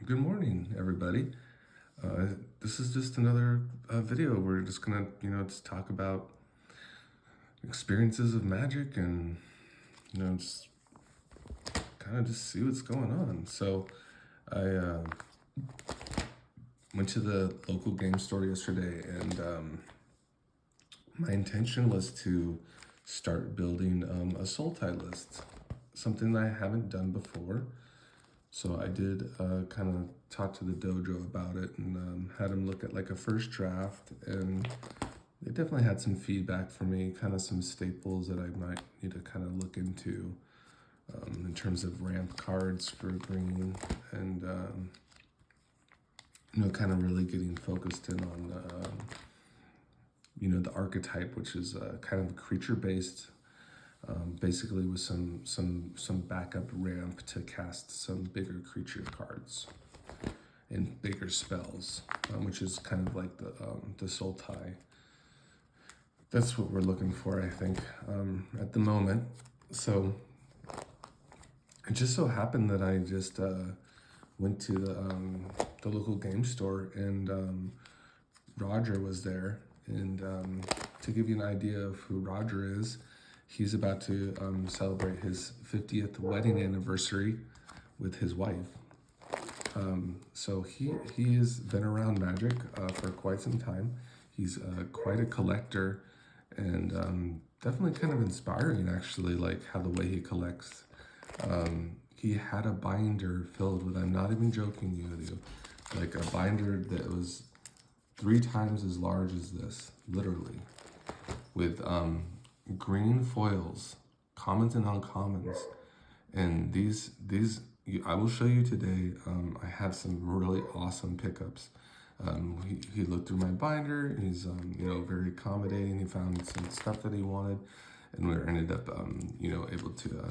Good morning, everybody. Uh, this is just another video. We're just gonna, just talk about experiences of magic and, just kind of just see what's going on. So, I went to the local game store yesterday, and my intention was to start building a Sultai list, something I haven't done before. So I did kind of talk to the dojo about it and had them look at like a first draft, and they definitely had some feedback for me, kind of some staples that I might need to kind of look into in terms of ramp cards for green, and kind of really getting focused in on the archetype, which is kind of creature based. Basically with some backup ramp to cast some bigger creature cards and bigger spells, which is kind of like the Sultai. That's what we're looking for, I think, at the moment. So it just so happened that I just went to the local game store, and Roger was there. And to give you an idea of who Roger is, he's about to celebrate his 50th wedding anniversary with his wife. So he has been around magic for quite some time. He's quite a collector, and definitely kind of inspiring, actually, like how the way he collects. He had a binder filled with, I'm not even joking with you, like a binder that was 3 times as large as this, literally, with green foils, commons and uncommons. And I will show you today. I have some really awesome pickups. He looked through my binder, and he's very accommodating. He found some stuff that he wanted, and we ended up able to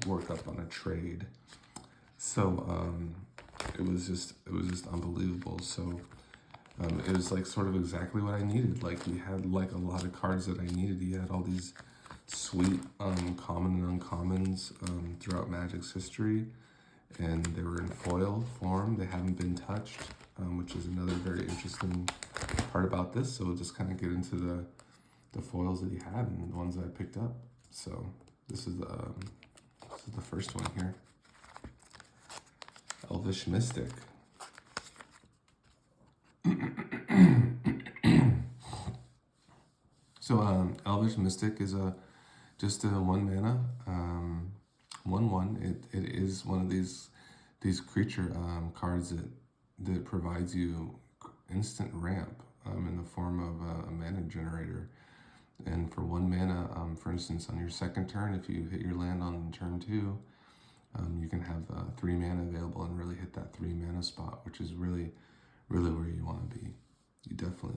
work up on a trade. So it was just unbelievable. So it was like sort of exactly what I needed. Like, he had like a lot of cards that I needed. He had all these sweet common and uncommons throughout Magic's history, and they were in foil form. They haven't been touched, which is another very interesting part about this. So we'll just kind of get into the foils that he had and the ones that I picked up. So this is the first one here. Elvish Mystic. So Elvish Mystic is just a 1 mana, 1/1. It is one of these creature cards that provides you instant ramp in the form of a mana generator. And for 1 mana, for instance, on your second turn, if you hit your land on turn 2, you can have 3 mana available and really hit that 3 mana spot, which is really, really where you want to be.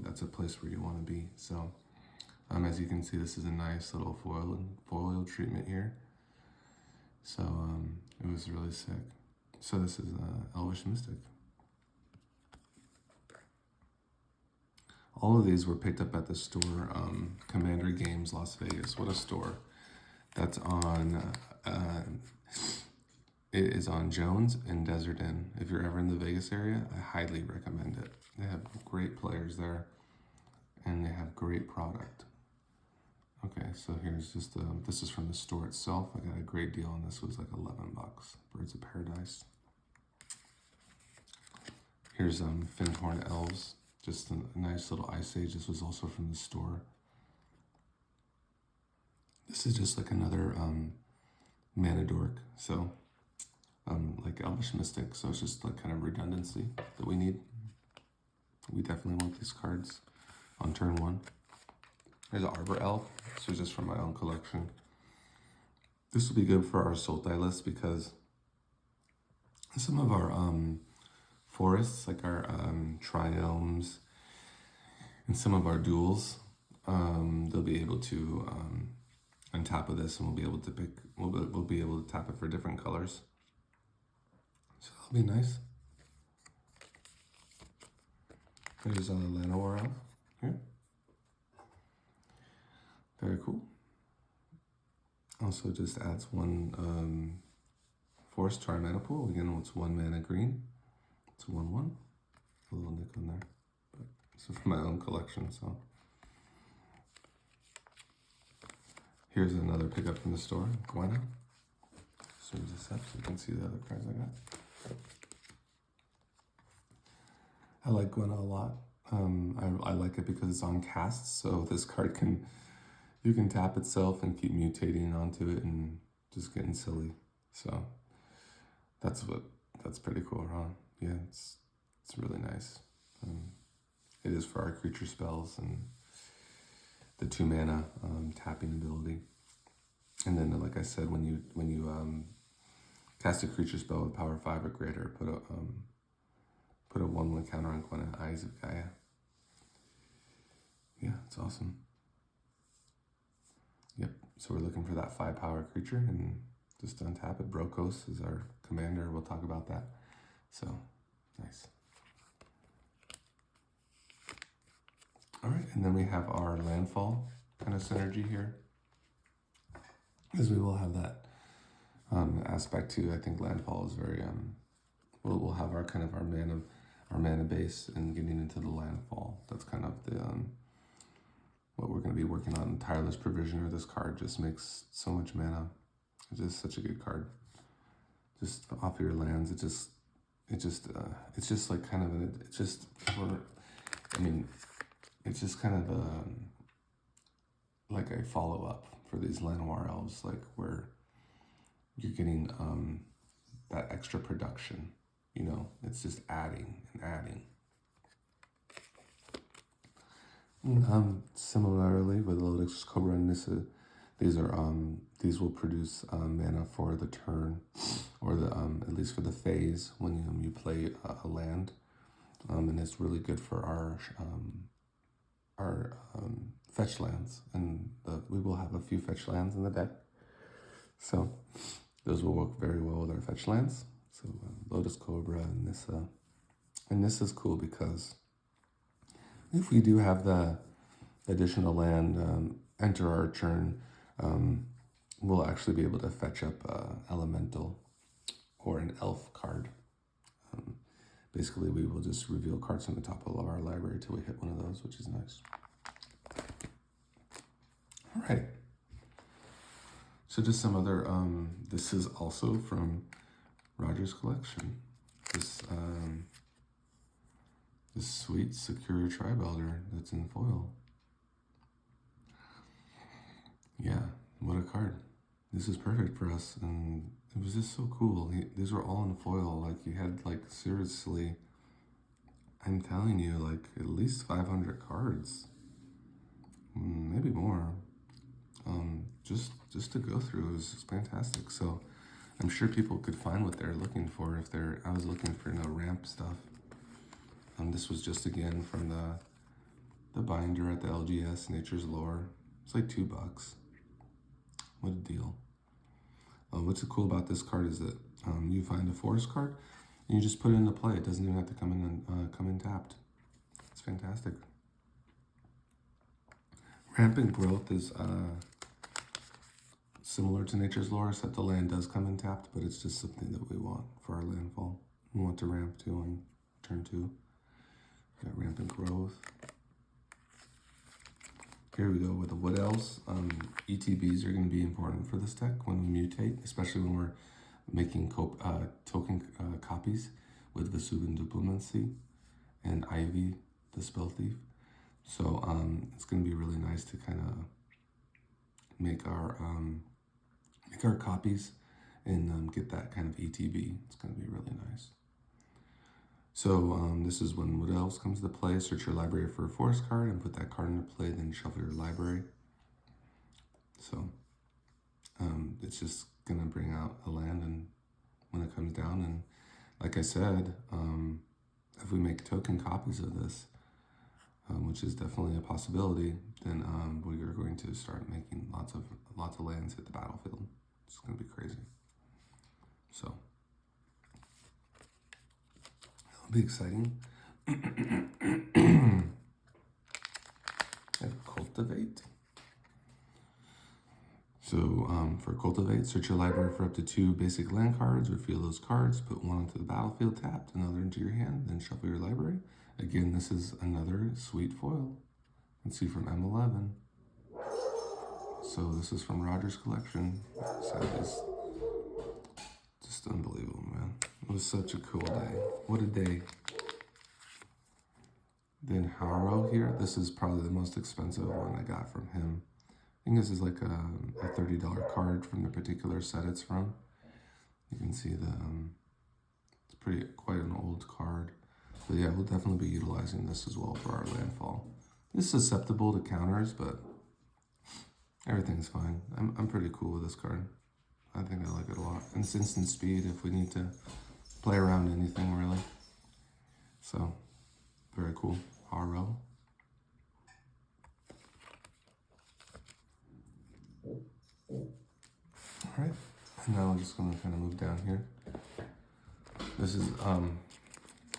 That's a place where you want to be. So as you can see, this is a nice little foil treatment here. So it was really sick. So this is Elvish Mystic. All of these were picked up at the store, Commander Games Las Vegas. What a store. That's on, it is on Jones and Desert Inn. If you're ever in the Vegas area, I highly recommend it. They have great players there, and they have great product. Okay, so here's just, this is from the store itself. I got a great deal on this. It was like $11. Birds of Paradise. Here's Finhorn Elves. Just a nice little Ice Age. This was also from the store. This is just like another mana dork. So, like Elvish Mystic. So it's just like kind of redundancy that we need. We definitely want these cards on turn 1. There's an Arbor Elf. This is just from my own collection. This will be good for our Sultai list because some of our forests, like our triomes and some of our duels, they'll be able to, on top of this, and we'll be able to pick, we'll be able to tap it for different colors. So that'll be nice. There's a Llanowar Elf here. Very cool. Also just adds 1 forest to our mana pool. Again, it's 1 mana green. for my own collection. So here's another pickup from the store, Gwenna. Switch this up so you can see the other cards I got. I like Gwenna a lot. I like it because it's on casts, so this card you can tap itself and keep mutating onto it and just getting silly. So that's pretty cool, huh? Yeah, it's really nice. It is for our creature spells and the 2 mana tapping ability. And then, like I said, when you cast a creature spell with power 5 or greater, put a 1/1 counter on Gwenna, Eyes of Gaia. Yeah, it's awesome. Yep. So we're looking for that 5 power creature, and just untap it. Brokos is our commander. We'll talk about that. So nice. All right, and then we have our landfall kind of synergy here, because we will have that aspect too. I think landfall is very we'll have our kind of our mana base and getting into the landfall. That's kind of the what we're going to be working on. Tireless Provisioner. This card just makes so much mana. It's just such a good card. Just off your lands, it's just like kind of it's just for, I mean, it's just kind of like a follow up for these Llanowar elves, like where you're getting that extra production. You know, it's just adding and adding. Similarly with Lotus Cobra and Nissa, these will produce mana for the turn, or the at least for the phase when you play a land, and it's really good for our fetch lands, and we will have a few fetch lands in the deck, so those will work very well with our fetch lands. So Lotus Cobra and Nissa, and this is cool because if we do have the additional land enter our turn, we'll actually be able to fetch up Elemental or an Elf card. Basically, we will just reveal cards from the top of our library till we hit one of those, which is nice. All right. So just some other, this is also from Roger's collection. This sweet Secure Tribe Elder that's in foil. Yeah, what a card. This is perfect for us, and it was just so cool. These were all in foil. Like, you had, like, seriously, I'm telling you, like, at least 500 cards. Maybe more. Just to go through. It was fantastic. So I'm sure people could find what they're looking for if I was looking for ramp stuff. This was just again from the binder at the LGS, Nature's Lore. It's like $2. What a deal. What's cool about this card is that you find a forest card and you just put it into play. It doesn't even have to come in tapped. It's fantastic. Rampant Growth is similar to Nature's Lore, except the land does come in tapped, but it's just something that we want for our landfall. We want to ramp to on turn 2. Got Rampant Growth. Here we go with the Wood Elves. ETBs are going to be important for this deck when we mutate, especially when we're making token copies with Vesuvan Duplimancy and Ivy, the Spell Thief. So it's going to be really nice to kind of make our copies and get that kind of ETB. It's going to be really nice. So this is when Wood Elves comes into play. Search your library for a forest card and put that card into play, then shuffle your library. So it's just going to bring out a land and when it comes down. And like I said, if we make token copies of this, which is definitely a possibility, then we are going to start making lots of lands hit the battlefield. It's going to be crazy. So it'll be exciting. And Cultivate. So for Cultivate, search your library for up to 2 basic land cards, reveal those cards, put one onto the battlefield tapped, another into your hand, then shuffle your library. Again, this is another sweet foil. Let's see from M11. So this is from Roger's collection. So it's just unbelievable, man. It was such a cool day. What a day. Then Haro here. This is probably the most expensive one I got from him. I think this is like a $30 card from the particular set it's from. You can see it's quite an old card. But yeah, we'll definitely be utilizing this as well for our landfall. It's susceptible to counters, but everything's fine. I'm pretty cool with this card. I think I like it a lot. And it's instant speed if we need to play around anything, really. So, very cool. Haro. Alright, and now I'm just going to kind of move down here. This is,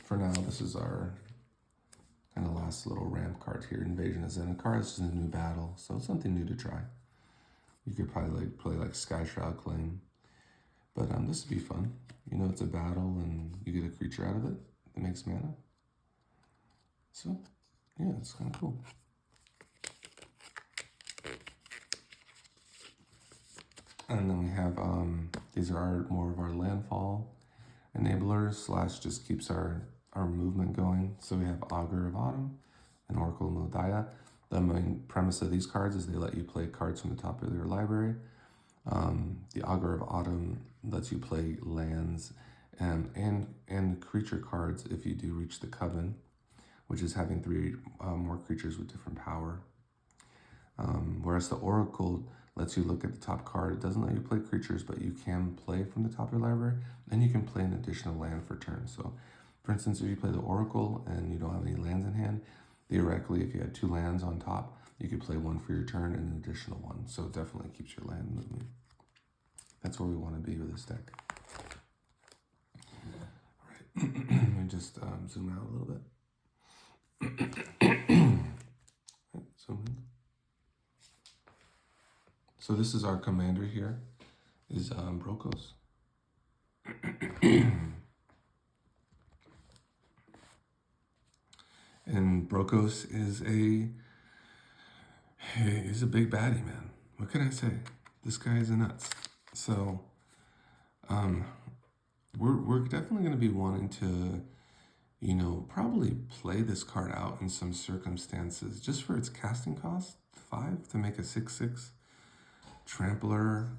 for now, this is our kind of last little ramp card here. Invasion of Zendikar. This is a new battle, so it's something new to try. You could probably play like Sky Shroud Claim. But this would be fun. You know, it's a battle and you get a creature out of it that makes mana. So, yeah, it's kind of cool. And then we have, these are more of our landfall enablers / just keeps our movement going. So we have Augur of Autumn and Oracle of Modiah. The main premise of these cards is they let you play cards from the top of your library. The Augur of Autumn lets you play lands and creature cards if you do reach the Coven, which is having 3 more creatures with different power. Whereas the Oracle lets you look at the top card. It doesn't let you play creatures, but you can play from the top of your library, and you can play an additional land for turn. So, for instance, if you play the Oracle and you don't have any lands in hand, theoretically, if you had 2 lands on top, you could play 1 for your turn and an additional 1. So it definitely keeps your land movement. That's where we want to be with this deck. All right, let me just zoom out a little bit. Right, zoom in. So this is our commander here, is Brokos. And Brokos is a big baddie, man. What can I say? This guy is a nuts. So we're definitely going to be wanting to, you know, probably play this card out in some circumstances just for its casting cost, 5 to make a 6/6 trampler.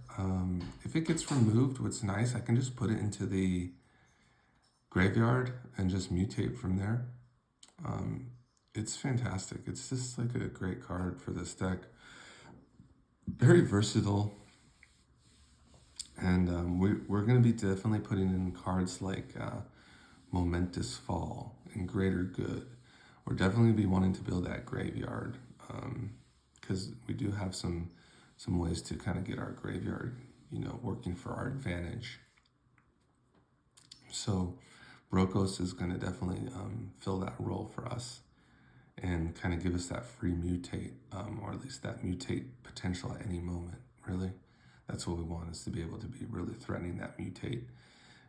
If it gets removed, what's nice, I can just put it into the graveyard and just mutate from there. It's fantastic. It's just like a great card for this deck. Very versatile. And we're going to be definitely putting in cards like Momentous Fall and Greater Good. We're definitely be wanting to build that graveyard because we do have some ways to kind of get our graveyard, you know, working for our advantage. So Brokos is going to definitely fill that role for us and kind of give us that free mutate, or at least that mutate potential at any moment, really. That's what we want, is to be able to be really threatening that mutate.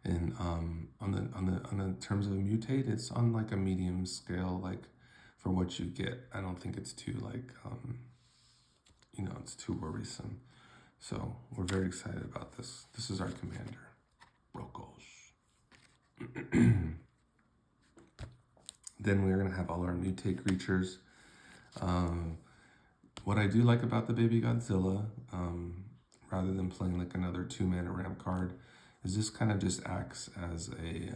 And on the terms of a mutate, it's on like a medium scale, like for what you get. I don't think it's too like, you know, it's too worrisome. So we're very excited about this. This is our commander, Brokos. Then we're gonna have all our mutate creatures. What I do like about the Baby Godzilla, rather than playing like another 2-mana ramp card, is this kind of just acts as a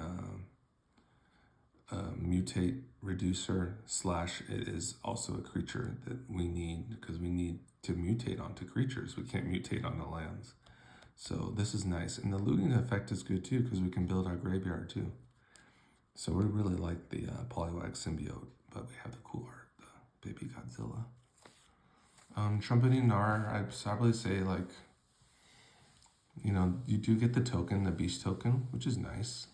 mutate reducer / it is also a creature that we need, because we need to mutate onto creatures. We can't mutate on the lands. So this is nice. And the looting effect is good too, because we can build our graveyard too. So we really like the Poliwag Symbiote, but we have the cool art, the Baby Godzilla. Trumpeting Gnar, I'd probably say, like, you know, you do get the token, the beast token, which is nice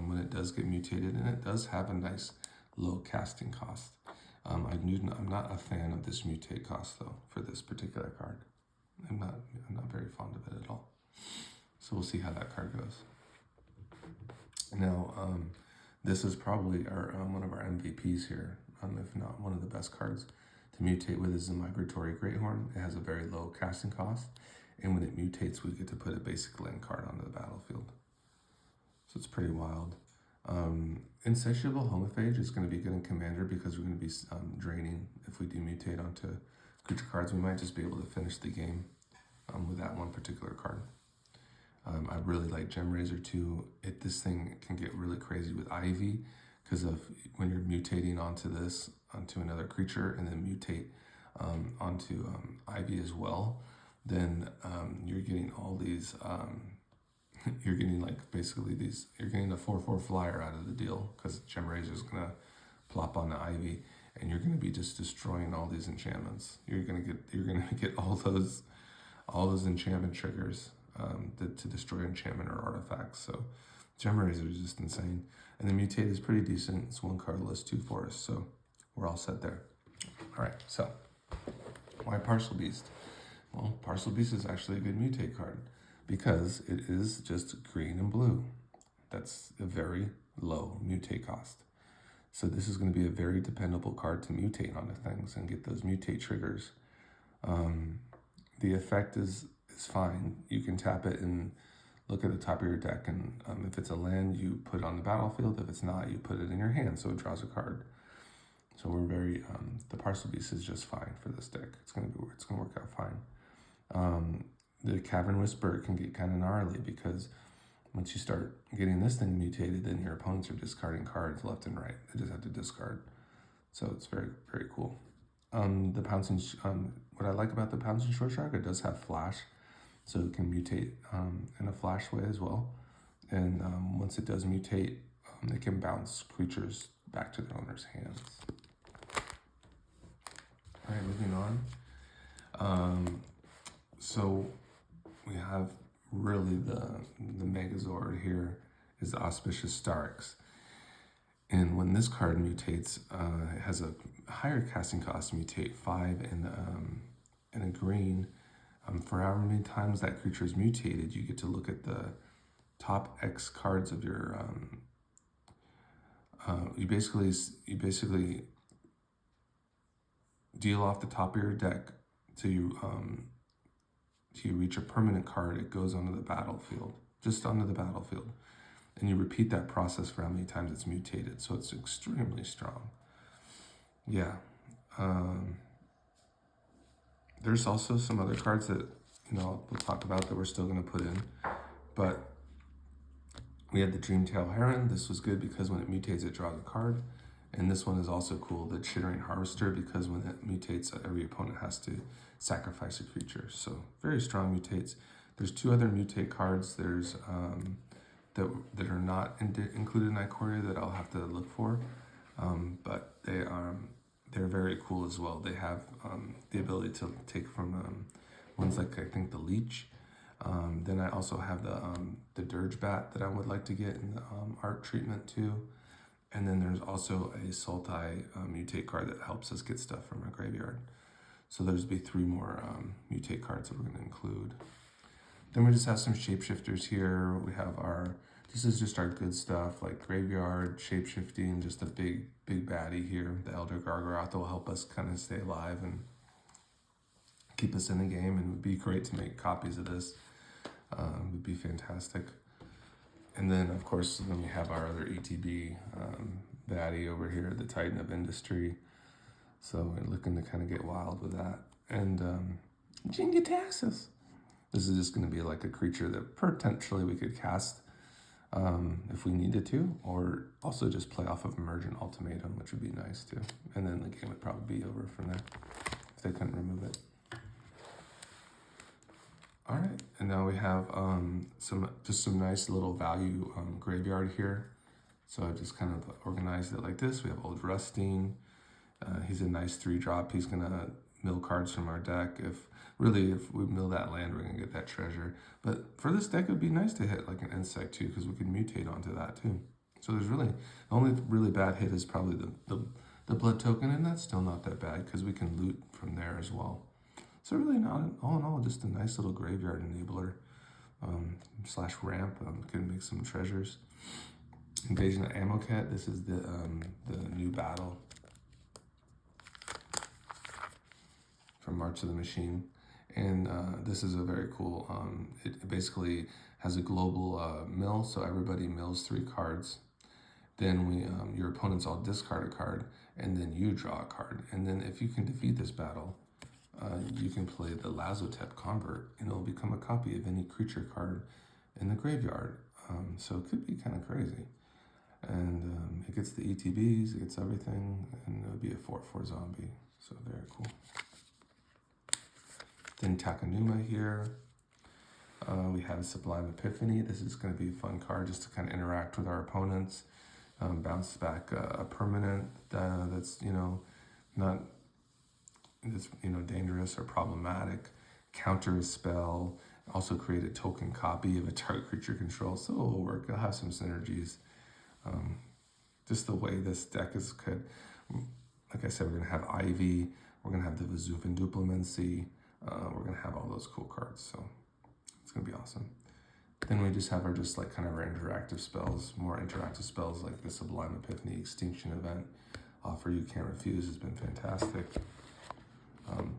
when it does get mutated, and it does have a nice low casting cost. I'm not a fan of this mutate cost though for this particular card. I'm not very fond of it at all. So we'll see how that card goes. Now, this is probably our one of our MVPs here, if not one of the best cards to mutate with is the Migratory Greathorn. It has a very low casting cost, and when it mutates, we get to put a basic land card onto the battlefield. So it's pretty wild. Insatiable Homophage is going to be good in Commander because we're going to be draining. If we do mutate onto creature cards, we might just be able to finish the game with that one particular card. I really like Gem Razor too. This thing can get really crazy with Ivy because of when you're mutating onto another creature and then mutate onto Ivy as well, then you're getting all these, you're getting like basically you're getting a 4/4 flyer out of the deal because Gem Razor is going to plop on the Ivy and you're going to be just destroying all these enchantments. You're going to get all those enchantment triggers to destroy enchantment or artifacts. So Gem Razor is just insane. And the mutate is pretty decent. It's 1 colorless, 2 forests. So we're all set there. All right, so why Parcel Beast? Well, Parcel Beast is actually a good mutate card because it is just green and blue. That's a very low mutate cost. So this is going to be a very dependable card to mutate onto things and get those mutate triggers. The effect is fine. You can tap it and look at the top of your deck, and if it's a land, you put it on the battlefield. If it's not, you put it in your hand, so it draws a card. So we're very the Parcel Beast is just fine for this deck. It's gonna work out fine. The Cavern Whisperer can get kind of gnarly because once you start getting this thing mutated, then your opponents are discarding cards left and right. They just have to discard. So it's very, very cool. The Pouncing, what I like about the Pouncing Short Shark, it does have Flash, so it can mutate in a flash way as well. And once it does mutate, it can bounce creatures back to their owner's hands. All right, moving on. So we have really the Megazord here is the Auspicious Starks. And when this card mutates, it has a higher casting cost, mutate 5 and a green. For however many times that creature is mutated, you get to look at the top X cards of your. You basically deal off the top of your deck till you reach a permanent card. It goes onto the battlefield, just onto the battlefield, and you repeat that process for how many times it's mutated. So it's extremely strong. Yeah. There's also some other cards that, we'll talk about that we're still going to put in. But we had the Dreamtail Heron. This was good because when it mutates, it draws a card. And this one is also cool, the Chittering Harvester, because when it mutates, every opponent has to sacrifice a creature. So very strong mutates. There's 2 other mutate cards. There's that are not included in Ikoria that I'll have to look for. But they're very cool as well. They have the ability to take from ones like I think the Leech. Then I also have the Dirge Bat that I would like to get in the art treatment too. And then there's also a Sultai mutate card that helps us get stuff from our graveyard. So there's be 3 more mutate cards that we're going to include. Then we just have some shapeshifters here. We have this is just our good stuff like graveyard, shapeshifting, just a big baddie here. The Elder Gargaroth will help us kind of stay alive and keep us in the game, and it would be great to make copies of this. It would be fantastic. And then, of course, then we have our other ETB baddie over here, the Titan of Industry. So we're looking to kind of get wild with that. And Jingataxis. This is just going to be like a creature that potentially we could cast if we needed to, or also just play off of Emergent Ultimatum, which would be nice too. And then the game would probably be over from there if they couldn't remove it. All right, and now we have some nice little value graveyard here. So I just kind of organized it like this. We have Old Rusting. He's a nice 3-drop. He's gonna mill cards from our deck. If we mill that land, we're gonna get that treasure. But for this deck, it would be nice to hit like an insect too, because we can mutate onto that too. So there's the only really bad hit is probably the blood token, and that's still not that bad because we can loot from there as well. So really, not all in all, just a nice little graveyard enabler slash ramp. Can make some treasures. Invasion of Ammo Cat. This is the new battle from March of the Machine, and this is a very cool. It basically has a global mill, so everybody mills 3 cards. Then your opponents all discard a card, and then you draw a card. And then if you can defeat this battle, you can play the Lazotep Convert, and it'll become a copy of any creature card in the graveyard. So it could be kind of crazy. And it gets the ETBs, it gets everything, and it would be a 4/4 zombie. So very cool. Then Takanuma here. We have Sublime Epiphany. This is going to be a fun card just to kind of interact with our opponents. Bounce back a permanent that's not dangerous or problematic. Counter a spell. Also create a token copy of a target creature control. So it'll work. It'll have some synergies. Just the way this deck is good. Like I said, we're gonna have Ivy. We're gonna have the Vesuvian Duplimancy. We're gonna have all those cool cards. So it's gonna be awesome. Then we just have our kind of our interactive spells, more interactive spells like the Sublime Epiphany Extinction Event. Offer You Can't Refuse has been fantastic.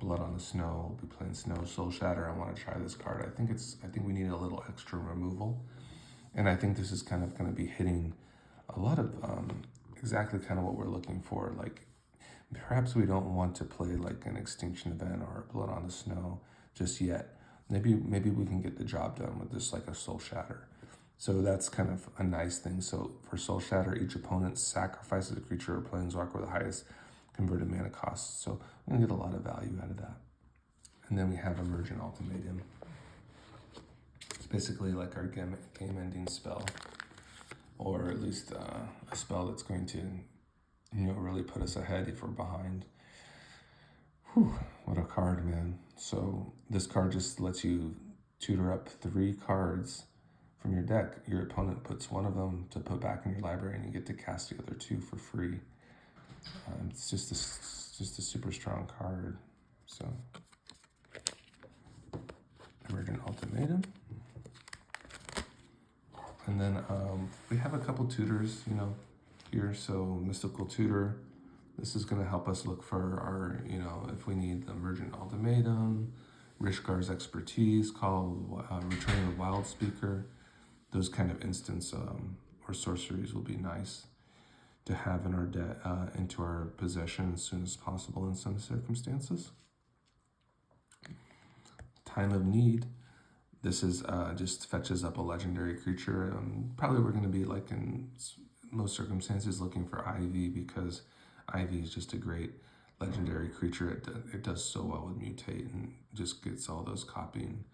Blood on the Snow, we'll be playing Snow Soul Shatter. I want to try this card. I think we need a little extra removal. And I think this is kind of going to be hitting a lot of exactly kind of what we're looking for. Like perhaps we don't want to play like an Extinction Event or Blood on the Snow just yet. Maybe we can get the job done with this like a Soul Shatter. So that's kind of a nice thing. So for Soul Shatter, each opponent sacrifices a creature or planeswalker with the highest converted mana cost. So we're gonna get a lot of value out of that. And then we have Emergent Ultimatum. It's basically like our game-ending spell, or at least a spell that's going to, really put us ahead if we're behind. Whew, what a card, man. So this card just lets you tutor up 3 cards from your deck. Your opponent puts one of them to put back in your library, and you get to cast the other 2 for free. It's just a super strong card. So Emergent Ultimatum. And then we have a couple tutors, here. So Mystical Tutor. This is going to help us look for our, if we need the Emergent Ultimatum, Rishgar's Expertise, called Return of the Wild Speaker. Those kind of instants or sorceries will be nice to have in our into our possession as soon as possible in some circumstances. Time of Need. This is just fetches up a legendary creature. Probably we're going to be like in most circumstances looking for Ivy, because Ivy is just a great legendary creature. It does so well with Mutate and just gets all those copying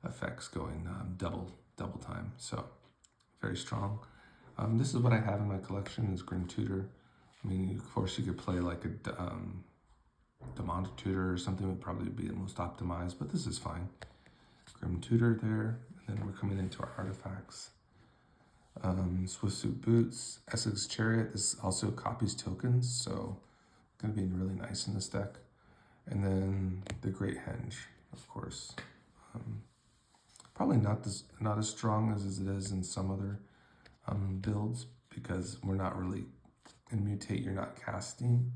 effects going double time. So very strong. This is what I have in my collection is Grim Tutor. I mean, of course, you could play like a Demonic Tutor or something would probably be the most optimized, but this is fine. Grim Tutor there, and then we're coming into our artifacts. Swiftsuit Boots, Essex Chariot. This also copies tokens, so it's going to be really nice in this deck. And then the Great Henge, of course. Probably not as strong as it is in some other builds, because we're not really in Mutate. You're not casting,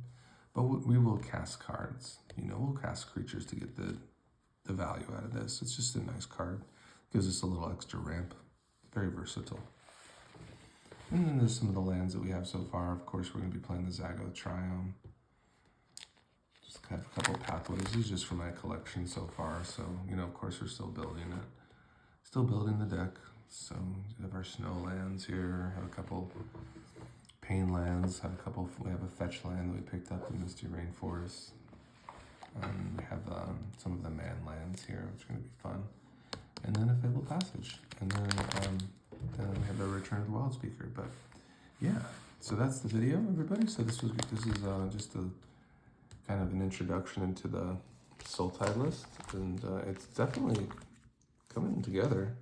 but we will cast cards. We'll cast creatures to get the value out of this. It's just a nice card. Gives us a little extra ramp. Very versatile. And then there's some of the lands that we have so far. Of course, we're going to be playing the Zago Triome. Just have a couple of pathways. This is just for my collection so far. So, of course, we're still building it. Still building the deck. So we have our snow lands here. Have a couple pain lands. We have a fetch land that we picked up in Misty Rainforest. We have some of the man lands here, which are going to be fun. And then a Fabled Passage. And then we have the Return of the Wild Speaker. But yeah, so that's the video, everybody. So this is just a kind of an introduction into the Sultai list, and it's definitely coming together.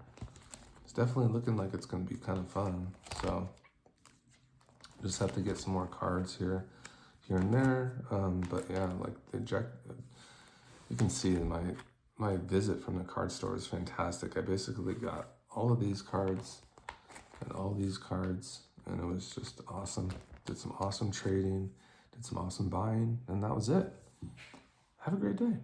It's definitely looking like it's going to be kind of fun. So just have to get some more cards here and there. But yeah, like you can see in my visit from the card store was fantastic. I basically got all of these cards and all these cards, and it was just awesome. Did some awesome trading, did some awesome buying, and that was it. Have a great day.